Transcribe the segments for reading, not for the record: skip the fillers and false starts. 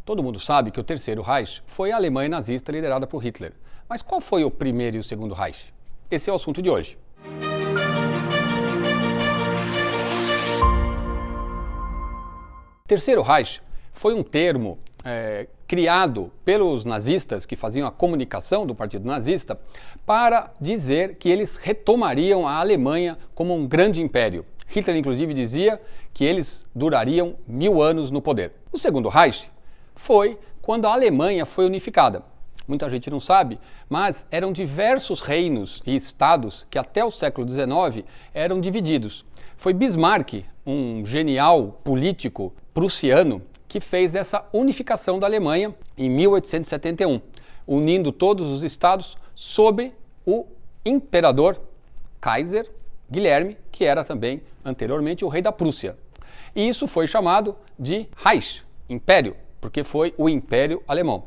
Todo mundo sabe que o Terceiro Reich foi a Alemanha nazista liderada por Hitler. Mas qual foi o primeiro e o segundo Reich? Esse é o assunto de hoje. Terceiro Reich foi um termo criado pelos nazistas que faziam a comunicação do partido nazista para dizer que eles retomariam a Alemanha como um grande império. Hitler, inclusive, dizia que eles durariam 1000 anos no poder. O segundo Reich foi quando a Alemanha foi unificada. Muita gente não sabe, mas eram diversos reinos e estados que até o século XIX eram divididos. Foi Bismarck, um genial político prussiano, que fez essa unificação da Alemanha em 1871, unindo todos os estados sob o imperador Kaiser Guilherme, que era também anteriormente o rei da Prússia. E isso foi chamado de Reich, Império, porque foi o Império Alemão.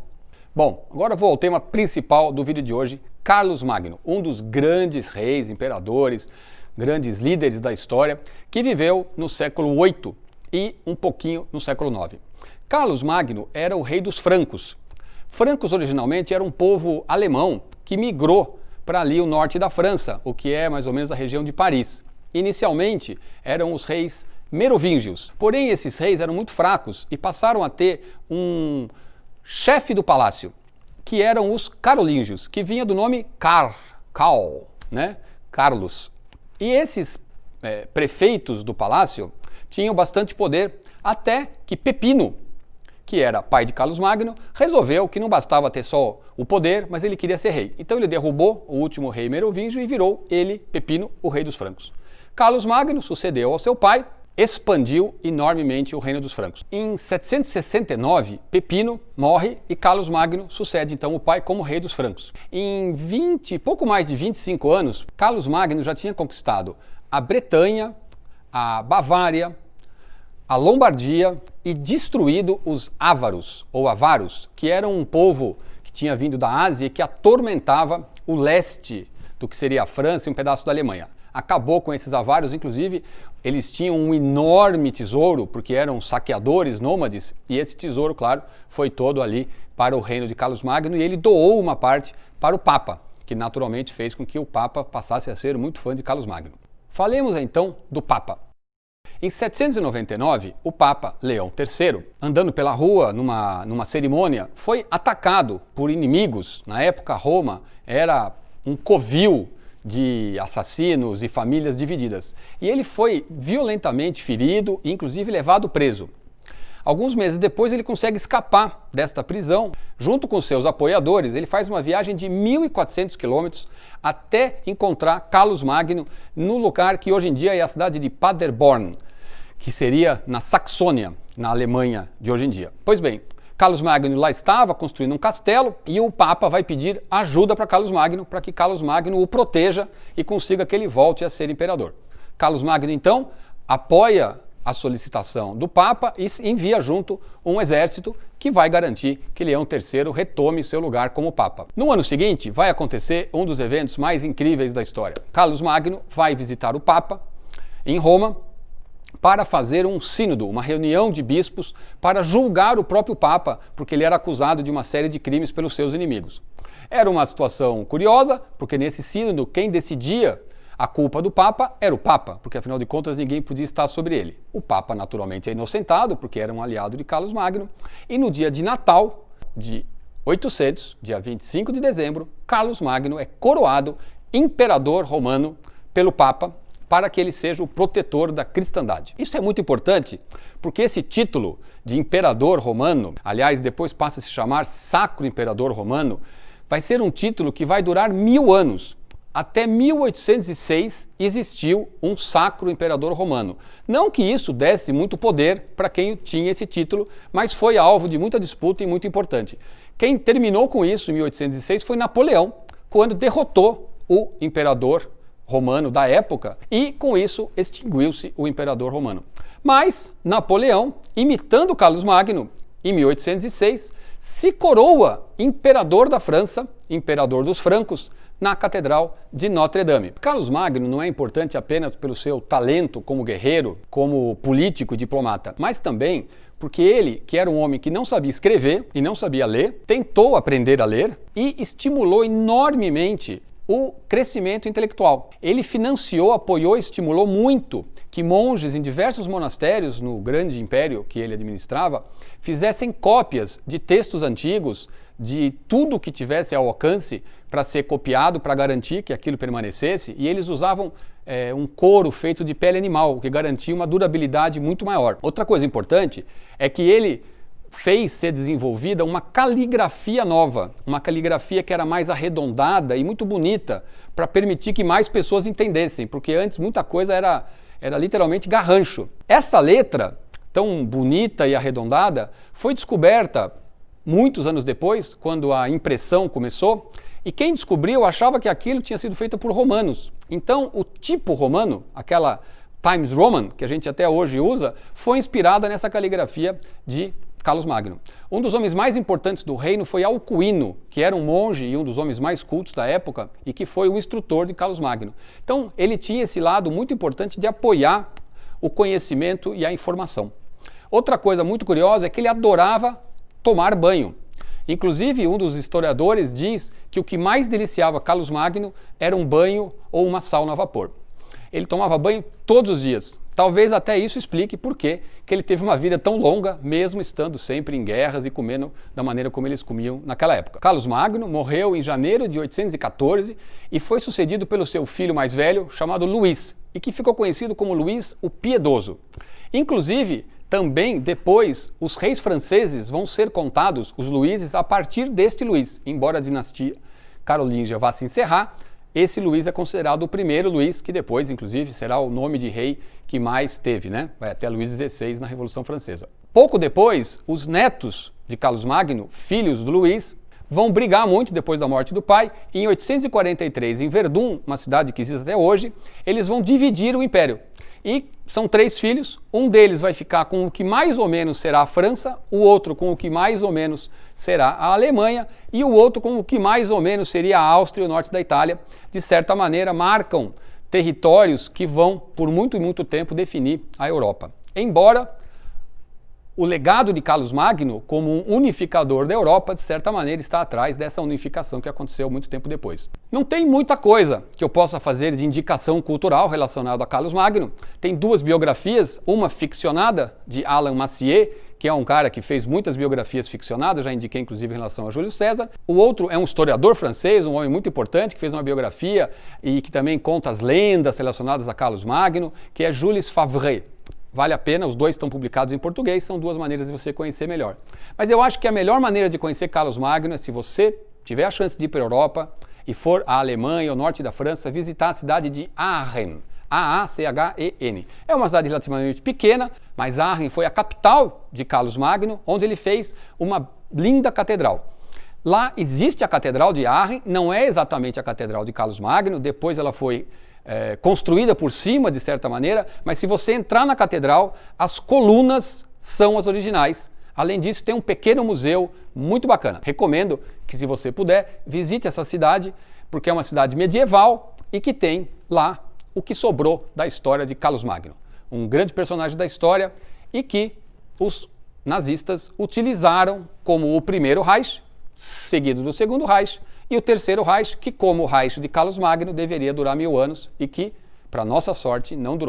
Bom, agora vou ao tema principal do vídeo de hoje, Carlos Magno, um dos grandes reis, imperadores, grandes líderes da história, que viveu no século VIII e um pouquinho no século IX. Carlos Magno era o rei dos francos. Francos originalmente era um povo alemão que migrou para ali o norte da França, o que é mais ou menos a região de Paris. Inicialmente eram os reis merovingios, porém esses reis eram muito fracos e passaram a ter um chefe do palácio, que eram os carolíngios, que vinha do nome Carl, né? Carlos. E esses prefeitos do palácio tinham bastante poder, até que Pepino, que era pai de Carlos Magno, resolveu que não bastava ter só o poder, mas ele queria ser rei. Então ele derrubou o último rei merovingio e virou ele, Pepino, o rei dos francos. Carlos Magno sucedeu ao seu pai, expandiu enormemente o reino dos francos. Em 769, Pepino morre e Carlos Magno sucede então o pai como rei dos francos. Em pouco mais de 25 anos, Carlos Magno já tinha conquistado a Bretanha, a Bavária, a Lombardia e destruído os ávaros, ou avaros, que eram um povo que tinha vindo da Ásia e que atormentava o leste do que seria a França e um pedaço da Alemanha. Acabou com esses avaros, inclusive eles tinham um enorme tesouro, porque eram saqueadores, nômades, e esse tesouro, claro, foi todo ali para o reino de Carlos Magno e ele doou uma parte para o Papa, que naturalmente fez com que o Papa passasse a ser muito fã de Carlos Magno. Falemos então do Papa. Em 799, o Papa Leão III, andando pela rua numa cerimônia, foi atacado por inimigos. Na época, Roma era um covil de assassinos e famílias divididas. E ele foi violentamente ferido e inclusive levado preso. Alguns meses depois ele consegue escapar desta prisão. Junto com seus apoiadores, ele faz uma viagem de 1.400 quilômetros até encontrar Carlos Magno no lugar que hoje em dia é a cidade de Paderborn, que seria na Saxônia, na Alemanha de hoje em dia. Pois bem, Carlos Magno lá estava construindo um castelo e o Papa vai pedir ajuda para Carlos Magno, para que Carlos Magno o proteja e consiga que ele volte a ser imperador. Carlos Magno, então, apoia a solicitação do Papa e envia junto um exército que vai garantir que Leão III retome seu lugar como Papa. No ano seguinte, vai acontecer um dos eventos mais incríveis da história. Carlos Magno vai visitar o Papa em Roma para fazer um sínodo, uma reunião de bispos para julgar o próprio Papa, porque ele era acusado de uma série de crimes pelos seus inimigos. Era uma situação curiosa, porque nesse sínodo quem decidia a culpa do Papa era o Papa, porque afinal de contas ninguém podia estar sobre ele. O Papa naturalmente é inocentado, porque era um aliado de Carlos Magno, e no dia de Natal de 800, dia 25 de dezembro, Carlos Magno é coroado imperador romano pelo Papa, para que ele seja o protetor da cristandade. Isso é muito importante, porque esse título de imperador romano, aliás, depois passa a se chamar Sacro Imperador Romano, vai ser um título que vai durar 1000 anos. Até 1806 existiu um Sacro Imperador Romano. Não que isso desse muito poder para quem tinha esse título, mas foi alvo de muita disputa e muito importante. Quem terminou com isso em 1806 foi Napoleão, quando derrotou o imperador romano da época e com isso extinguiu-se o imperador romano. Mas Napoleão, imitando Carlos Magno, em 1806, se coroa imperador da França, imperador dos francos, na Catedral de Notre-Dame. Carlos Magno não é importante apenas pelo seu talento como guerreiro, como político e diplomata, mas também porque ele, que era um homem que não sabia escrever e não sabia ler, tentou aprender a ler e estimulou enormemente o crescimento intelectual. Ele financiou, apoiou e estimulou muito que monges em diversos monastérios no grande império que ele administrava fizessem cópias de textos antigos, de tudo que tivesse ao alcance para ser copiado, para garantir que aquilo permanecesse, e eles usavam um couro feito de pele animal, o que garantia uma durabilidade muito maior. Outra coisa importante é que ele fez ser desenvolvida uma caligrafia nova, uma caligrafia que era mais arredondada e muito bonita, para permitir que mais pessoas entendessem, porque antes muita coisa era literalmente garrancho. Essa letra, tão bonita e arredondada, foi descoberta muitos anos depois, quando a impressão começou, e quem descobriu achava que aquilo tinha sido feito por romanos. Então, o tipo romano, aquela Times Roman, que a gente até hoje usa, foi inspirada nessa caligrafia de Carlos Magno. Um dos homens mais importantes do reino foi Alcuino, que era um monge e um dos homens mais cultos da época e que foi o instrutor de Carlos Magno. Então, ele tinha esse lado muito importante de apoiar o conhecimento e a informação. Outra coisa muito curiosa é que ele adorava tomar banho. Inclusive, um dos historiadores diz que o que mais deliciava Carlos Magno era um banho ou uma sauna a vapor. Ele tomava banho todos os dias. Talvez até isso explique por que ele teve uma vida tão longa, mesmo estando sempre em guerras e comendo da maneira como eles comiam naquela época. Carlos Magno morreu em janeiro de 814 e foi sucedido pelo seu filho mais velho, chamado Luís, e que ficou conhecido como Luís o Piedoso. Inclusive, também depois, os reis franceses vão ser contados, os Luíses, a partir deste Luís. Embora a dinastia carolíngia vá se encerrar, esse Luís é considerado o primeiro Luís, que depois, inclusive, será o nome de rei que mais teve, né? Vai até Luís XVI na Revolução Francesa. Pouco depois, os netos de Carlos Magno, filhos do Luís, vão brigar muito depois da morte do pai, e em 843, em Verdun, uma cidade que existe até hoje, eles vão dividir o império. E são 3 filhos, um deles vai ficar com o que mais ou menos será a França, o outro com o que mais ou menos será a Alemanha e o outro com o que mais ou menos seria a Áustria e o norte da Itália. De certa maneira, marcam territórios que vão, por muito e muito tempo, definir a Europa. Embora o legado de Carlos Magno, como um unificador da Europa, de certa maneira está atrás dessa unificação que aconteceu muito tempo depois. Não tem muita coisa que eu possa fazer de indicação cultural relacionada a Carlos Magno. Tem 2 biografias, uma ficcionada de Alain Massier, que é um cara que fez muitas biografias ficcionadas, já indiquei inclusive em relação a Júlio César. O outro é um historiador francês, um homem muito importante, que fez uma biografia e que também conta as lendas relacionadas a Carlos Magno, que é Jules Favre. Vale a pena, os 2 estão publicados em português, são 2 maneiras de você conhecer melhor. Mas eu acho que a melhor maneira de conhecer Carlos Magno é se você tiver a chance de ir para a Europa e for à Alemanha ou norte da França, visitar a cidade de Aachen. A-A-C-H-E-N. É uma cidade relativamente pequena, mas Aachen foi a capital de Carlos Magno, onde ele fez uma linda catedral. Lá existe a Catedral de Aachen, não é exatamente a Catedral de Carlos Magno, depois ela foi construída por cima, de certa maneira, mas se você entrar na catedral, as colunas são as originais. Além disso, tem um pequeno museu muito bacana. Recomendo que, se você puder, visite essa cidade, porque é uma cidade medieval e que tem lá o que sobrou da história de Carlos Magno. Um grande personagem da história e que os nazistas utilizaram como o primeiro Reich, seguido do segundo Reich, e o terceiro Reich, que como o Reich de Carlos Magno deveria durar 1000 anos e que, para nossa sorte, não durou.